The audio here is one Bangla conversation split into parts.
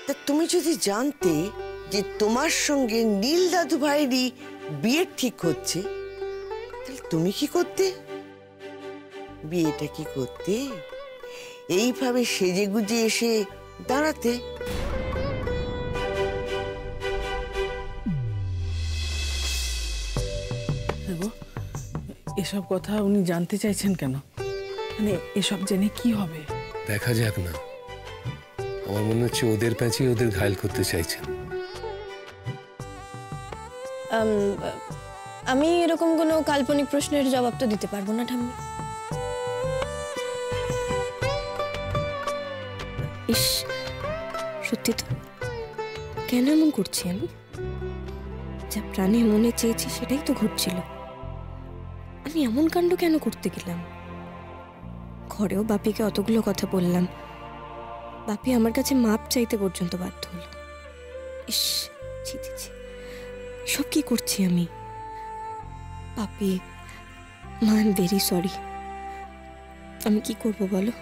তা তুমি যদি জানতে যে তোমার সঙ্গে নীল দাদু ভাইয়েরই বিয়ে ঠিক হচ্ছে, তাহলে তুমি কি করতে? বিয়েটা কি করতে? এইভাবে সেজে গুজে এসে দাঁড়াতে। এসব কথা উনি জানতে চাইছেন কেন? মানে এসব জেনে কি হবে? দেখা যাক না, আমার মনে হচ্ছে ওদের প্যাঁচে ওদের ঘায়ল করতে চাইছেন। আমি এরকম কোনো কাল্পনিক প্রশ্নের জবাব তো দিতে পারবো না ঠাম্মি। ইস, সত্যি তো, কেন এমন করছি আমি? যা প্রাণে মনে চেয়েছি সেটাই তো ঘটছিল। আমি এমন কাণ্ড কেন করতে গেলাম? ঘরেও বাপিকে অতগুলো কথা বললাম, বাপি আমার কাছে মাপ চাইতে পর্যন্ত বাধ্য হলো। ইস, ছি ছি ছি, সব কি করছি আমি? বাপি, মা, আই এম ভেরি সরি। আমি কি করব বলো?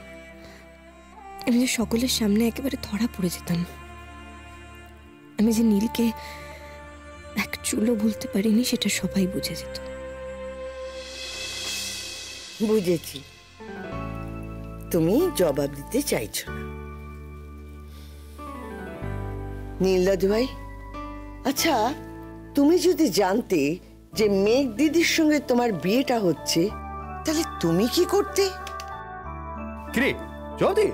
আমি যে সকলের সামনে একেবারে ধরা পড়ে যেতাম। আমি যে নীলকে এক চুলও বলতে পারিনি, সেটা সবাই বুঝে যেত। বুঝেছি, তুমি জবাব দিতে চাইছো না। নীল দাদু ভাই, আচ্ছা তুমি যদি জানতে যে মেঘ দিদির সঙ্গে তোমার বিয়েটা হচ্ছে, তাহলে তুমি কি করতে? কিরে জবাব দে,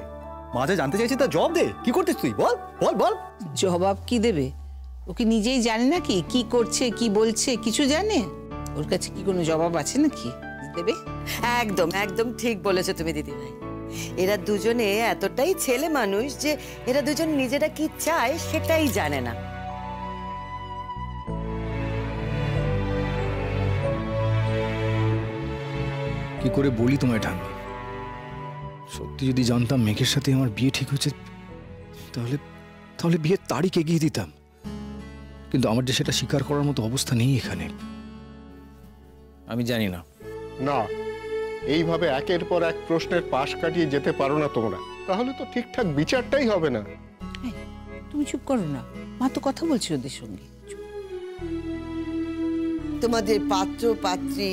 মাঝে জানতে চাইছি তা জবাব দে। কি করতিস তুই? বল বল বল। জবাব কি দেবে? ও কি নিজেই জানে নাকি কি করছে কি বলছে? কিছু জানে? ওর কাছে কি কোনো জবাব আছে নাকি দেবে? একদম একদম ঠিক বলেছো তুমি দিদি ভাই। এরা দুজনে এতটাই ছেলে মানুষ যে এরা দুজন নিজেরা কি চায় সেটাই জানে না। কি করে বলি তোমায় ঠাম্মি? সত্যি যদি জানতাম মেঘের সাথে আমার বিয়ে ঠিক হচ্ছে, তাহলে তাহলে বিয়ের তারিখ এগিয়ে দিতাম। কিন্তু আমার যে সেটা স্বীকার করার মতো অবস্থা নেই এখানে। আমি জানি না। না, এইভাবে একের পর এক প্রশ্নের পাশ কাটিয়ে যেতে পারো না তোমরা, তাহলে তো ঠিকঠাক বিচারটাই হবে না। তুমি চুপ করো না, মা তো কথা বলছি ওদের সঙ্গে। তোমাদের পাত্র পাত্রী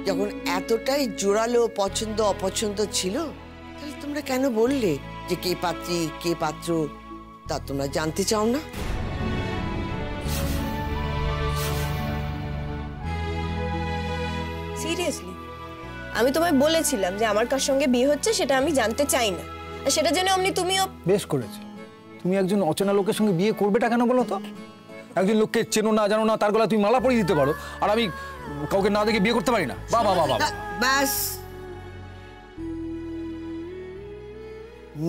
যখন এতটাই জোরালো পছন্দ অপছন্দ ছিল, তাহলে তোমরা কেন বললে যে কে পাত্রী কে পাত্র? তা তোমরা জানতে চাও না? সিরিয়াসলি, আমি তোমায় বলেছিলাম যে আমার কার সঙ্গে বিয়ে হচ্ছে সেটা আমি জানতে চাই না, আর সেটা জেনে অমনি তুমিও। বেশ করেছো। তুমি একজন অচেনা লোকের সঙ্গে বিয়ে করবেটা কেন বলো তো? একজন লোককে চেনো না জানো না, তার গলা তুমি মালা পরিয়ে দিতে পারো, আর আমি কাউকে না দেখে বিয়ে করতে পারি না? বাবা বাবা, ব্যাস,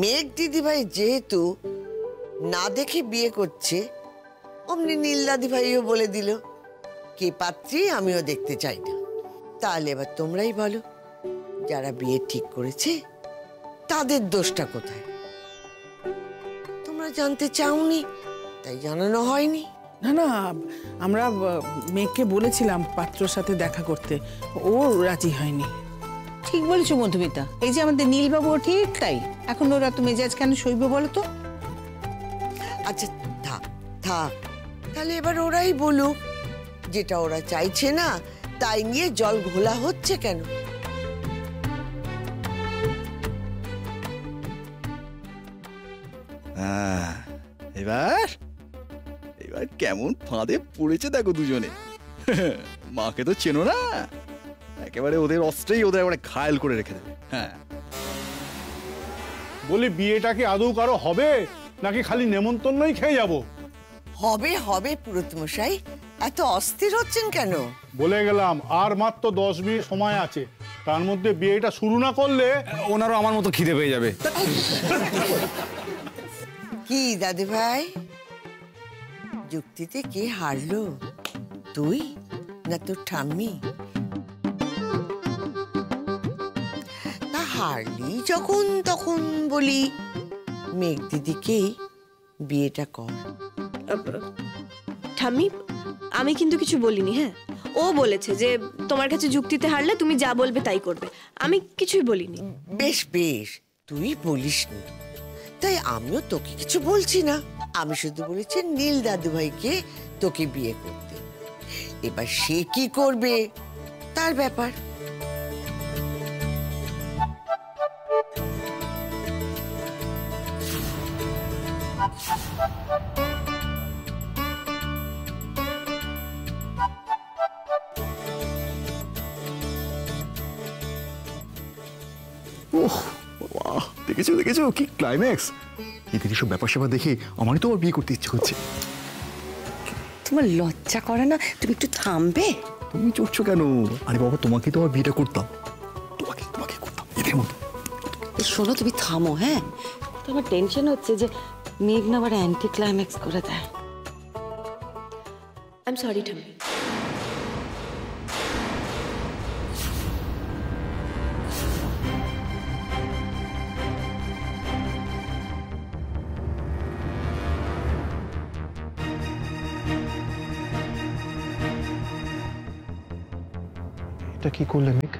মেঘ দিদি ভাই যেহেতু না দেখে বিয়ে করছে, অমনি নীল দাদি ভাইও বলে দিল কে পাত্রী আমিও দেখতে চাই না। তাহলে এবার তোমরাই বলো, যারা বিয়ে ঠিক করেছে তাদের দোষটা কোথায়? তোমরা জানতে চাওনি, তাই জানানো হয়নি। না না, আমরা মেয়েকে বলেছিলাম পাত্রর সাথে দেখা করতে, ও রাজি হয়নি। ঠিক বলেছো মধুমিতা, এই যে আমাদের নীলবাবু ঠিক তাই। এখন ওরা তো মেজাজ কেন সইবে বলো তো? আচ্ছা থাক থাক, তাহলে এবার ওরাই বলুক, যেটা ওরা চাইছে না তাই নিয়ে জল ঘোলা হচ্ছে কেন? এবার এবার কেমন ফাঁদে পড়েছে দেখো দুজনে। মাকে তো চেনো না, একেবারে ওদের অস্ত্রেই ওদের একেবারে ঘায়ল করে রেখে দেবে। হ্যাঁ, বলি বিয়েটা কি আদৌ কারো হবে নাকি খালি নেমন্তন্নই খেয়ে যাব? হবে হবে পুরোহিতমশাই, এত অস্থির হচ্ছেন কেন? বলে গেলাম আর মাত্র 10 মিনিট সময় আছে, তার মধ্যে বিয়েটা শুরু না করলে ওনারও আমার মতো খিদে পেয়ে যাবে। কি দাদু ভাই, যুক্তিতে কে হারলো, তুই না তোর ঠাম্মি? তা হারলি যখন তখন বলি মেঘ দিদিকে বিয়েটা কর। ঠাম্মি, আমি কিন্তু কিছু বলিনি। হ্যাঁ, ও বলেছে যে তোমার কাছে যুক্তিতে হারলে তুমি যা বলবে তাই করবে, আমি কিছুই বলিনি। বেশ বেশ, তুই বলিসনি তাই আমিও তোকে কিছু বলছি না। আমি শুধু বলেছি নীল দাদু ভাইকে তোকে বিয়ে করতে। এবার সে কি করবে তার ব্যাপার। ওহ বাহ, দেখেছো দেখেছো কি ক্লাইম্যাক্স! এদের সব ব্যাপার স্যাপার দেখে আমারই তো আবার বিয়ে করতে ইচ্ছে হচ্ছে। তোমার লজ্জা করে না? তুমি একটু থামবে? তুমি চড়ছো কেন? আরে বাবা, তোমাকে তো আবার বিয়েটা করতাম, তোমাকে তোমাকে করতাম এদের মতো। শোনো, তুমি থামো। হ্যাঁ, তোমার টেনশন হচ্ছে যে মেঘনা আবার অ্যান্টি ক্লাইম্যাক্স করে দেয়। আই এম সরি ঠাম্মি। এটা কি করলে মেঘ?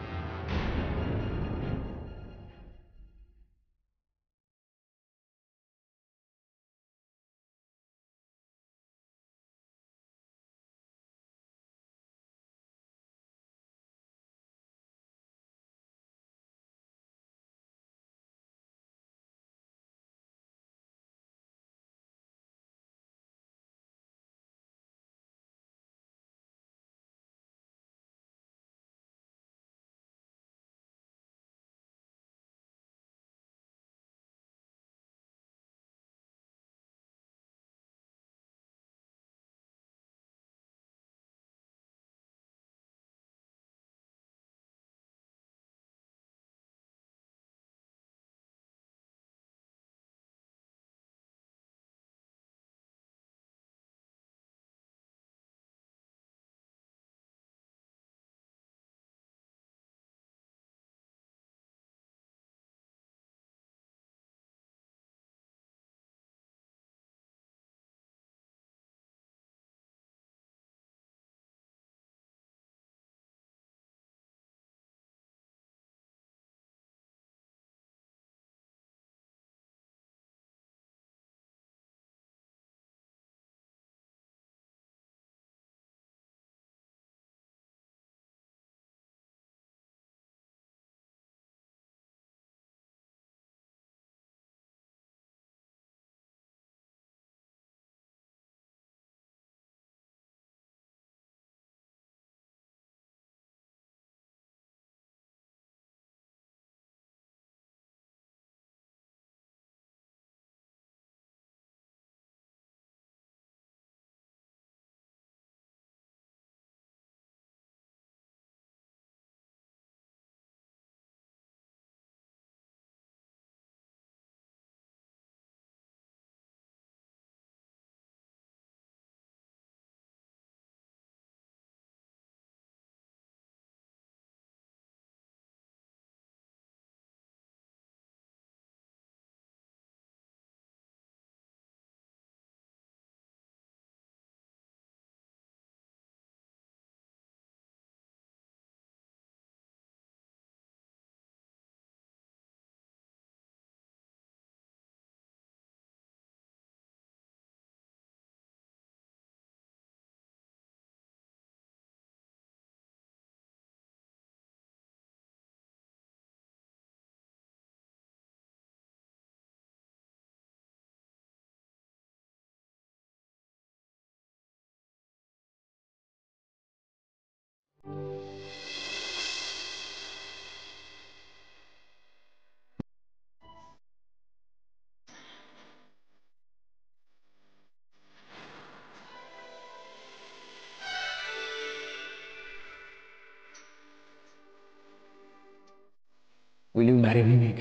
Will you marry me, Meg?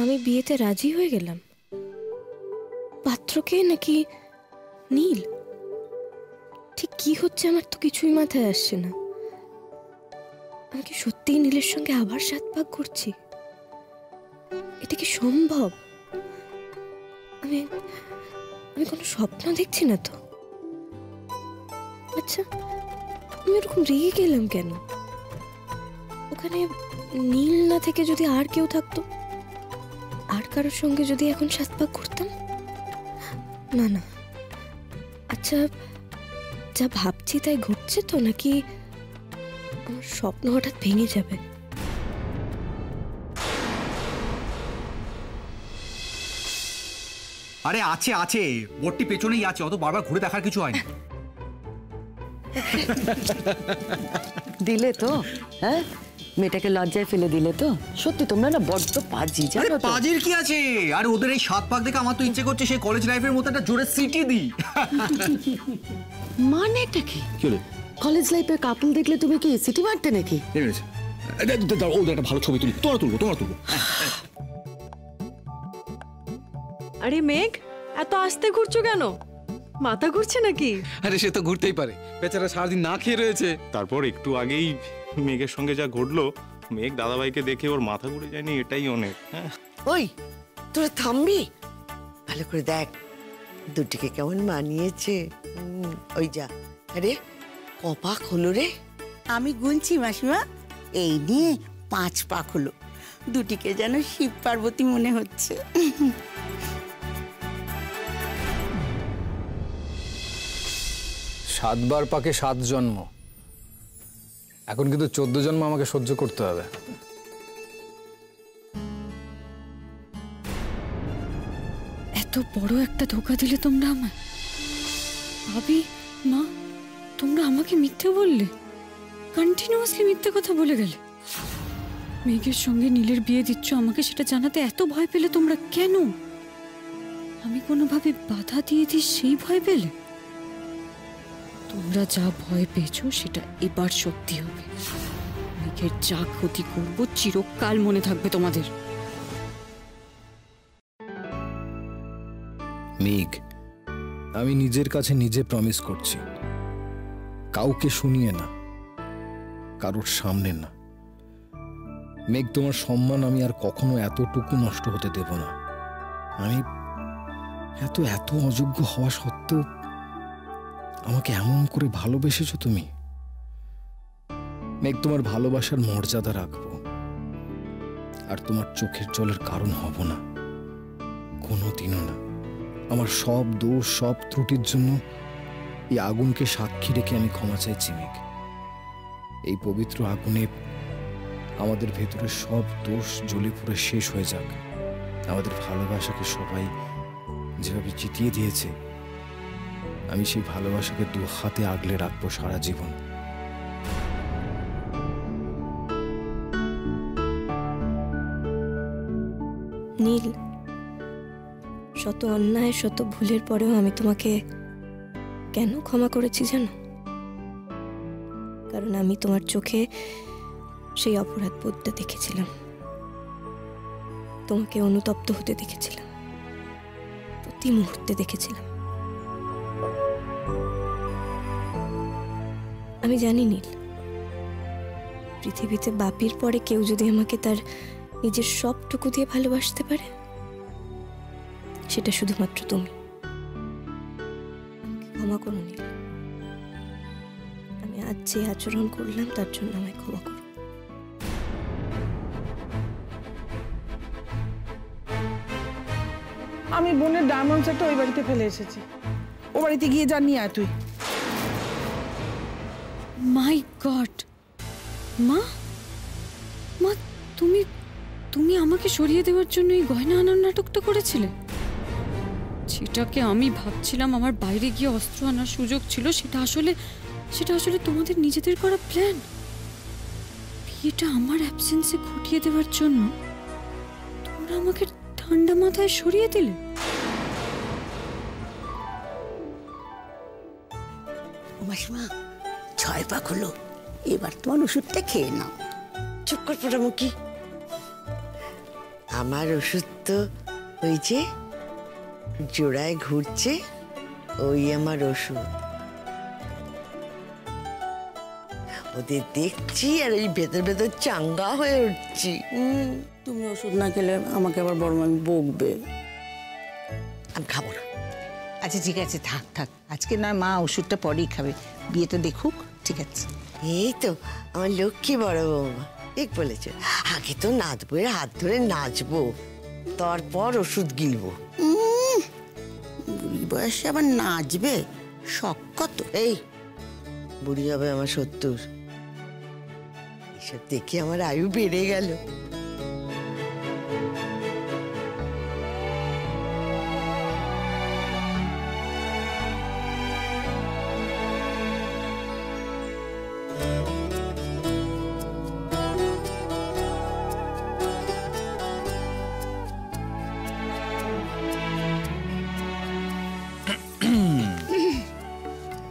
আমি বিয়েতে রাজি হয়ে গেলাম। পাত্রকে নাকি নীল? ঠিক কি হচ্ছে আমার তো কিছুই মাথায় আসছে না। আমি কি সত্যিই নীলের সঙ্গে আবার সাত ভাগ করছি? এটা কি সম্ভব? আমি আমি কোনো স্বপ্ন দেখছি না তো? আচ্ছা, আমি এরকম রেগে গেলাম কেন? ওখানে নীল না থেকে যদি আর কেউ থাকতো, আর কারোর সঙ্গে যদি এখন সাত ভাগ করতাম? না না, আচ্ছা যা ভাবছি তাই ঘটছে তো, নাকি আমার স্বপ্ন হঠাৎ ভেঙে যাবে? আরে আছে আছে, বোর্ডটি পেছনেই আছে, অত বারবার ঘুরে দেখার কিছু হয়নি। দিলে তো, হ্যাঁ মেয়েটাকে লজ্জায় ফেলে দিলে তো। সত্যি তোমরা না বড্ড পাজি, জানো তো? পাজির কি আছে? আর ওদের এই সাত পাক দেখে আমার তো ইচ্ছে করছে সেই কলেজ লাইফের মতো একটা জোরে সিটি দিই। মানেটা কি? কি হলো? কলেজ লাইফের কাপল দেখলে তুমি কি সিটি মারতে নাকি? ওদের একটা ভালো ছবি তুলি, তোমরা তুলবো। আরে মেঘ, এত আস্তে ঘুরছো কেন? মাথা ঘুরছে নাকি? আরে সে তো ঘুরতেই পারে, বেচারা সারাদিন না খেয়ে রয়েছে। তারপর একটু আগেই মেঘের সঙ্গে যা ঘটলো, মেঘ দাদাভাইকে দেখে ওর মাথা ঘুরে যায়নি, এটাই অনেক। ওই তোরা থামবি? ভালো করে দেখ দুটিকে কেমন মানিয়েছে। ওই যা, আরে কপাক হলো রে। আমি গুনছি মাসিমা, এই নিয়ে 5 পাক হলো। দুটিকে যেন শিব পার্বতী মনে হচ্ছে। 7 বার পাকে 7 জন্ম, এখন কিন্তু 14 জন্ম আমাকে সহ্য করতে হবে। এত বড় একটা ধোঁকা দিলে তোমরা আমায়। ভাবি, মা, তোমরা আমাকে মিথ্যে বললে, কন্টিনিউয়াসলি মিথ্যে কথা বলে গেলে। মেঘের সঙ্গে নীলের বিয়ে দিচ্ছ, আমাকে সেটা জানাতে এত ভয় পেলে তোমরা কেন? আমি কোনোভাবে বাধা দিয়ে দিই সেই ভয় পেলে? তোমরা যা ভয় পেয়েছো সেটা এবার সত্যি হবে। মেঘের যা ক্ষতি করবো চিরকাল মনে থাকবে তোমাদের। মেঘ, আমি নিজের কাছে নিজে প্রমিস করছি, কাউকে শুনিয়ে না, কারোর সামনে না। মেঘ, তোমার সম্মান আমি আর কখনো এতটুকু নষ্ট হতে দেব না। আমি এত এত অযোগ্য হওয়া সত্ত্বেও আমাকে এমন করে ভালোবেসেছো তুমি। মেঘ, তোমার ভালোবাসার মর্যাদা রাখবো, আর তোমার চোখের জলের কারণ হব না, কোনোদিনও না। আমার সব দোষ, সব ত্রুটির জন্য এই আগুনকে সাক্ষী রেখে আমি ক্ষমা চাইছি মেঘ। এই পবিত্র আগুনে আমাদের ভেতরে সব দোষ জ্বলে পুড়ে শেষ হয়ে যাক। আমাদের ভালোবাসাকে সবাই যেভাবে জিতিয়ে দিয়েছে, আমি সেই ভালোবাসাকে 2 হাতে আগলে রাখবো সারা জীবন। নীল, শত অন্যায় শত ভুলের পরেও আমি তোমাকে কেন ক্ষমা করেছি জানো? কারণ আমি তোমার চোখে সেই অপরাধ বোধটা দেখেছিলাম, তোমাকে অনুতপ্ত হতে দেখেছিলাম, প্রতি মুহূর্তে দেখেছিলাম। আমি জানি নীল, পৃথিবীতে বাপির পরে কেউ যদি আমাকে তার নিজের সবটুকু দিয়ে ভালোবাসতে পারে, সেটা শুধুমাত্র তুমি। ক্ষমা করো নীল, আমি আজ যে আচরণ করলাম তার জন্য আমায় ক্ষমা করো। আমি বোনের ডায়মন্ড সেটটা ওই বাড়িতে ফেলে এসেছি, ও বাড়িতে গিয়ে জানিয়ে আয় তুই। মাই গড, মা মা তুমি তুমি আমাকে সরিয়ে দেওয়ার জন্য এই গয়না আনার নাটকটা করেছিলে? যেটাকে আমি ভাবছিলাম আমার বাইরে গিয়ে অস্ত্র আনার সুযোগ ছিল, সেটা আসলে তোমাদের নিজেদের করা প্ল্যান। বিয়েটা আমার অ্যাবসেন্সে ঘটিয়ে দেওয়ার জন্য তোমরা আমাকে ঠান্ডা মাথায় সরিয়ে দিলে। মাসিমা 6 পাক হলো, এবার তোমার ওষুধটা খেয়ে নাও। চুপ কর পোড়ামুখী, আমার ওষুধ তো ওই যে জোড়ায় ঘুরছে, ওই আমার ওষুধ। ওদের দেখছি আর এই ভেতর ভেতর চাঙ্গা হয়ে উঠছি। তুমি ওষুধ না খেলে আমাকে আবার বড় মামি বকবে। আমি খাবো না। আচ্ছা ঠিক আছে, থাক থাক, আজকে নয় মা ওষুধটা পরেই খাবে, বিয়েটা দেখুক, ঠিক আছে? এই তো আমার লক্ষ্মী বড় বৌমা, ঠিক বলেছ। আগে তো নাত বইয়ের হাত ধরে নাচবো, তারপর ওষুধ গিলবো। বুড়ি বয়সে আবার নাচবে, শখ কত। এই বুড়ি হবে আমার 70, এসব দেখে আমার আয়ু বেড়ে গেল।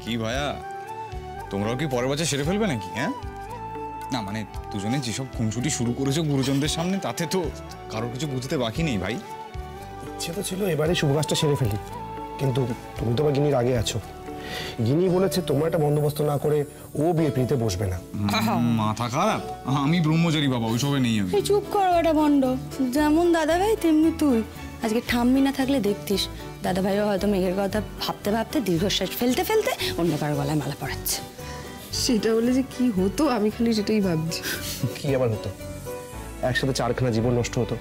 কি ভাইয়া, তোমরাও কি পরের বছর সেরে ফেলবে নাকি? হ্যাঁ না মানে দুজনে যেসব খুনসুটি শুরু করেছো গুরুজনদের সামনে, তাতে তো কারোর কিছু বুঝতে বাকি নেই ভাই। ইচ্ছে তো ছিল এবারে শুভ কাজটা সেরে ফেলি, কিন্তু তুমি তো আবার গিনির আগে আছো। গিনি বলেছে তোমার একটা বন্দোবস্ত না করে ও বিয়ে পিড়িতে বসবে না। মাথা খারাপ, আমি ব্রহ্মচারী বাবা, ওইসবে নেই আমি। চুপ করো, এটা বন্ড। যেমন দাদা ভাই তেমনি তুই। আজকে ঠাম্মি না থাকলে দেখতিস দাদা ভাইও হয়তো মেঘের কথা ভাবতে ভাবতে দীর্ঘশ্বাস ফেলতে ফেলতে অন্য কারো গলায় মালা পরাচ্ছে। সেটা হলে যে কি হতো আমি খালি সেটাই ভাবছি। কি আবার হতো? একসাথে 4খানা জীবন নষ্ট হতো।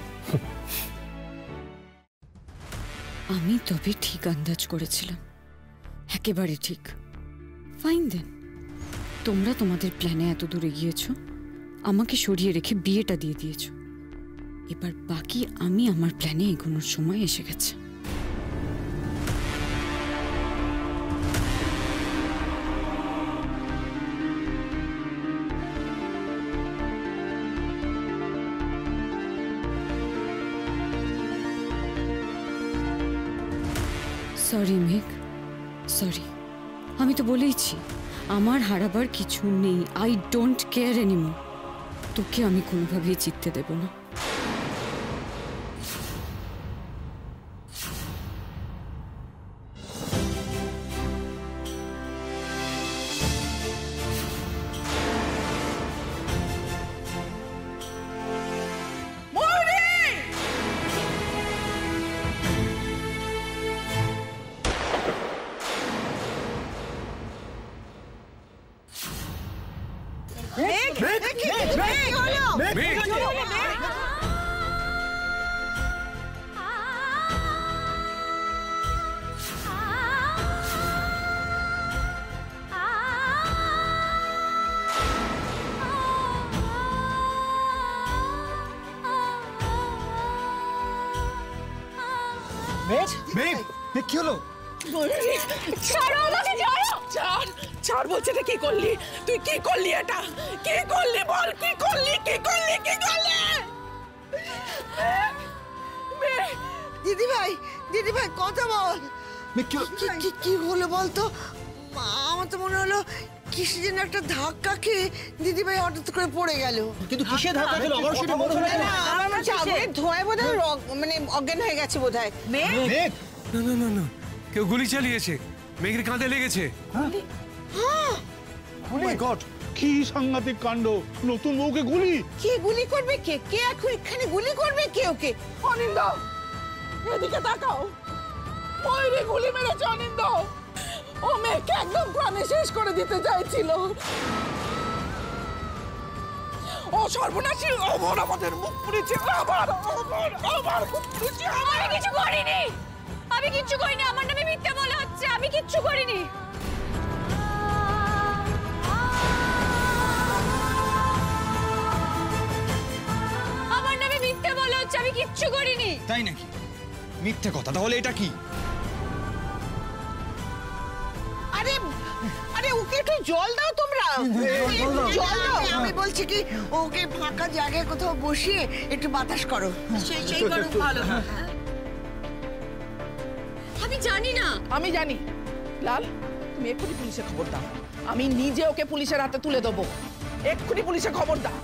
আমি তবে ঠিক আন্দাজ করেছিলাম, একেবারে ঠিক। ফাইন দেন, তোমরা তোমাদের প্ল্যানে এত দূরে গিয়েছো, আমাকে সরিয়ে রেখে বিয়েটা দিয়ে দিয়েছো। এবার বাকি আমি আমার প্ল্যানে এগোনোর সময় এসে গেছে। সরি মেঘ, সরি। আমি তো বলেইছি আমার হারাবার কিছু নেই। I don't care anymore. তোকে আমি কোনোভাবেই জিততে দেব না। কি হলো? ছাড় বলছে এটা কি করলি? তুই কি করলি? এটা কি করলি? বল কি করলি? কি করলি? কি করলি? দিদি ভাই কথা বল। কি হলো বলতো? আমার তো মনে হলো কিসে যেন একটা ধাক্কা খেয়ে দিদি ভাই হঠাৎ করে পড়ে গেল। কিন্তু কিসে ধাক্কা খেলো আমার সেটা মনে হলো না। আমার মনে হচ্ছে আগুনের ধোঁয়ায় বোধহয় মানে অজ্ঞান হয়ে গেছে বোধহয়। মেঘ না কেউ গুলি চালিয়েছে, মেঘের কাঁধে লেগেছে। কি সাংঘাতিক কাণ্ড! নতুন বউকে গুলি! কে গুলি করবে? কে কে এখন এখানে গুলি করবে? কে ওকে? অনিন্দ এদিকে তাকাও। ময়ূরে গুলি মেরেছে অনিন্দ। ও মেয়েকে একদম প্রাণে শেষ করে দিতে চাইছিল। ও সর্বনাশী! আবার আমাদের মুখ পুড়েছে। আবার মুখ পুড়েছে। আমি কিছু করিনি, আমি কিচ্ছু করিনি। আমার নামে মিথ্যা বলা হচ্ছে, আমি কিচ্ছু করিনি। আমার নামে মিথ্যা বলা হচ্ছে, আমি কিচ্ছু করিনি। তাই নাকি? মিথ্যে কথা। তাহলে এটা কি? আরে আরে ওকে একটু জল দাও তোমরা। জল দাও। আমি বলছি কি ওকে ফাঁকা জায়গায় কোথাও বসিয়ে একটু বাতাস করো। সেই করো ভালো। আমি জানি না। আমি জানি। লাল, তুমি এক্ষুনি পুলিশে খবর দাও। আমি নিজে ওকে পুলিশের হাতে তুলে দেবো। এক্ষুনি পুলিশে খবর দাও।